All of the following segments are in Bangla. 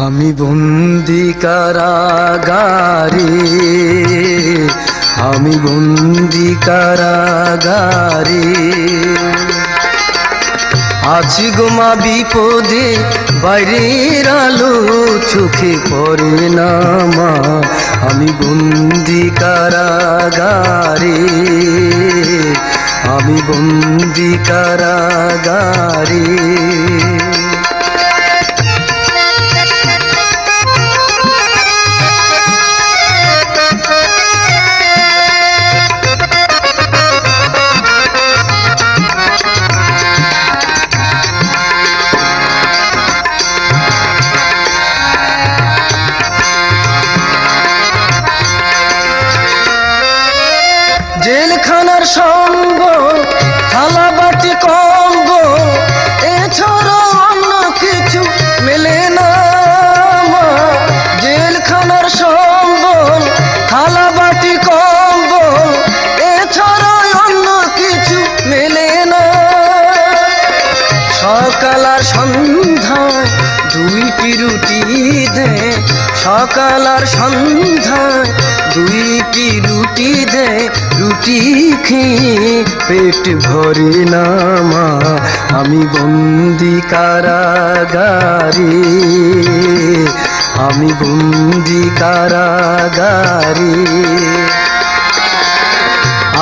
আমি বন্দি কারাগারে, আমি বন্দি কারাগারে। আছি গো মা বিপদে, বাইরের আলো চোখে পড়ে না মা। আমি বন্দি কারাগারে, আমি বন্দি কারাগারে। জেলখানার সঙ্গ, থালা বাটি কম্ব, এছাড়া অন্য কিছু মেলে না মা। জেলখানার সঙ্গ, থালা বাটি কম্ব, এছাড়া অন্য কিছু মেলে না। সকাল আর সন্ধ্যায় দুইটি রুটি দে, সকাল আর সন্ধ্যায় দুইটি রুটি দে। রুটি খেয়ে পেট ভরে না মা। আমি বন্দি কারাগারে, আমি বন্দি কারাগারে।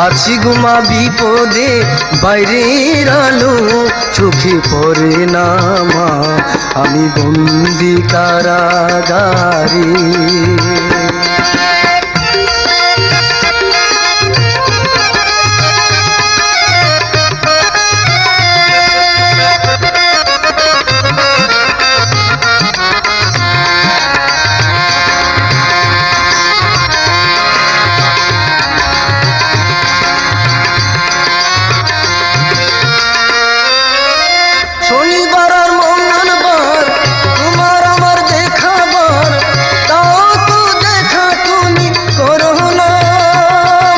আছি গো মা বিপদে, বাইরের আলো চোখে পড়ে না মা। আমি বন্দি কারাগারে। শনিবার আর মঙ্গলবার তোমার আমার দেখাবার, তাও তো দেখা তুমি করো না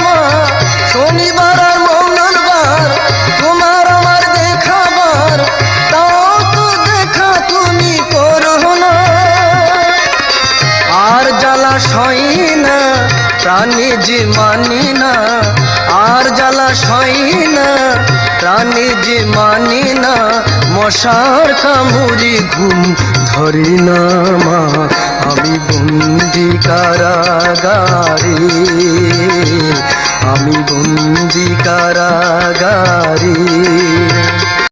মা। শনিবার আর মঙ্গলবার তোমার আমার দেখাবার, তাও তো দেখা তুমি করো না। আর জ্বালা সয় না প্রাণে যে মানি না, আর জ্বালা সয় না প্রাণে যে মানে না। মশার কামড়ে ঘুম ধরে না মা। আমি বন্দি কারাগারে, আমি বন্দি কারাগারে।